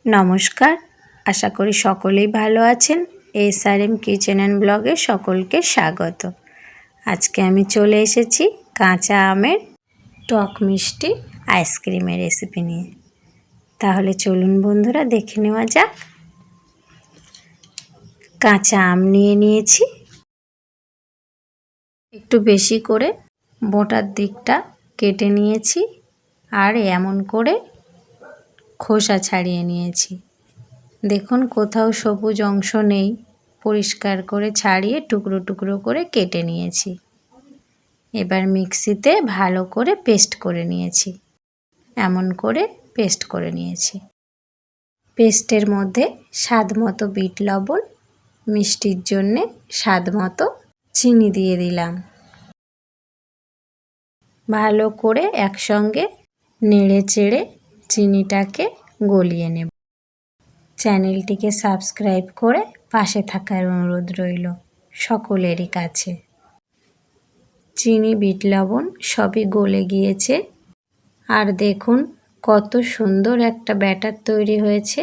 নমস্কার, আশা করি সকলেই ভালো আছেন। SRM কিচেন অ্যান্ড ব্লগে সকলকে স্বাগত। আজকে আমি চলে এসেছি কাঁচা আমের টক মিষ্টি আইসক্রিমের রেসিপি নিয়ে। তাহলে চলুন বন্ধুরা দেখে নেওয়া যাক। কাঁচা আম নিয়ে নিয়েছি, একটু বেশি করে বোটার দিকটা কেটে নিয়েছি আর এমন করে খোসা ছাড়িয়ে নিয়েছি। দেখুন কোথাও সবুজ অংশ নেই, পরিষ্কার করে ছাড়িয়ে টুকরো টুকরো করে কেটে নিয়েছি। এবার মিক্সিতে ভালো করে পেস্ট করে নিয়েছি, এমন করে পেস্ট করে নিয়েছি। পেস্টের মধ্যে স্বাদ মতো বিট লবণ, মিষ্টির জন্যে স্বাদ মতো চিনি দিয়ে দিলাম। ভালো করে একসঙ্গে নেড়ে চেড়ে চিনিটাকে গলিয়ে নেব। চ্যানেলটিকে সাবস্ক্রাইব করে পাশে থাকার অনুরোধ রইল সকলেরই কাছে। চিনি বিট লবণ সবই গলে গিয়েছে আর দেখুন কত সুন্দর একটা ব্যাটার তৈরি হয়েছে।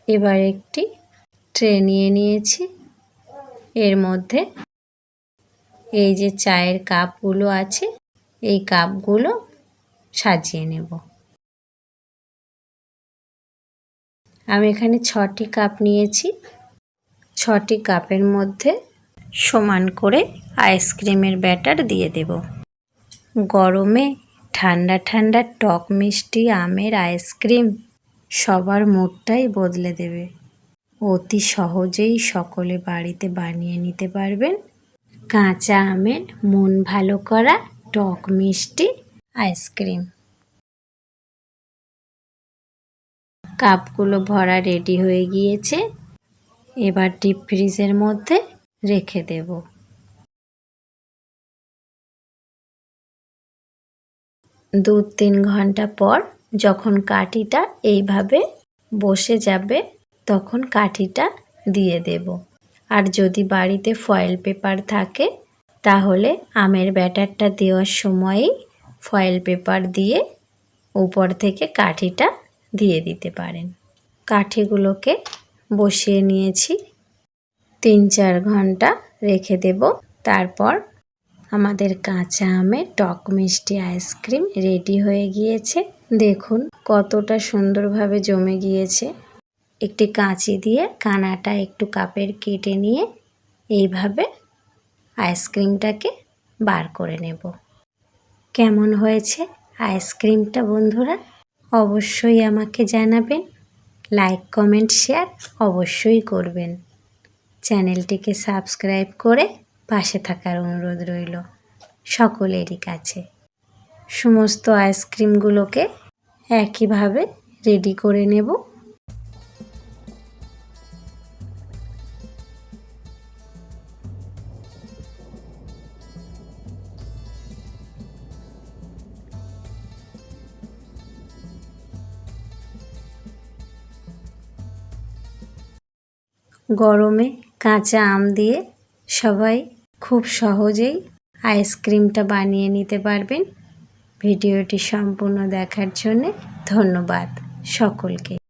এবার একটি ট্রে নিয়ে নিয়েছি, এর মধ্যে এই যে চায়ের কাপগুলো আছে এই কাপগুলো সাজিয়ে নেব। আমি এখানে 6টি কাপ নিয়েছি। 6টি কাপের মধ্যে সমান করে আইসক্রিমের ব্যাটার দিয়ে দেব। গরমে ঠান্ডা ঠান্ডা টক মিষ্টি আমের আইসক্রিম সবার মুডটাই বদলে দেবে। অতি সহজেই সকলে বাড়িতে বানিয়ে নিতে পারবেন কাঁচা আমের মন ভালো করা টক মিষ্টি আইসক্রিম। কাপগুলো ভরা রেডি হয়ে গিয়েছে, এবার ডিপ ফ্রিজের মধ্যে রেখে দেব। 2-3 ঘন্টা পর যখন কাঠিটা এইভাবে বসে যাবে তখন কাঠিটা দিয়ে দেব। আর যদি বাড়িতে ফয়েল পেপার থাকে তাহলে আমের ব্যাটারটা দেওয়ার সময়ই ফয়েল পেপার দিয়ে উপর থেকে কাঠিটা দিয়ে দিতে পারেন। কাঠিগুলোকে বসিয়ে নিয়েছি, 3-4 ঘন্টা রেখে দেব। তারপর আমাদের কাঁচা আমের টক মিষ্টি আইসক্রিম রেডি হয়ে গিয়েছে। দেখুন কতটা সুন্দরভাবে জমে গিয়েছে। একটি কাঁচি দিয়ে কানাটা একটু কাপের কেটে নিয়ে এইভাবে আইসক্রিমটাকে বার করে নেব। কেমন হয়েছে আইসক্রিমটা বন্ধুরা? অবশ্যই আমাকে জানাবেন। লাইক কমেন্ট শেয়ার অবশ্যই করবেন। চ্যানেলটিকে সাবস্ক্রাইব করে পাশে থাকার অনুরোধ রইল সকলেরই কাছে। সমস্ত আইসক্রিমগুলোকে একইভাবে রেডি করে নেব। গরমে কাঁচা আম দিয়ে সবাই খুব সহজেই আইসক্রিমটা বানিয়ে নিতে পারবেন। ভিডিওটি সম্পূর্ণ দেখার জন্যে ধন্যবাদ সকলকে।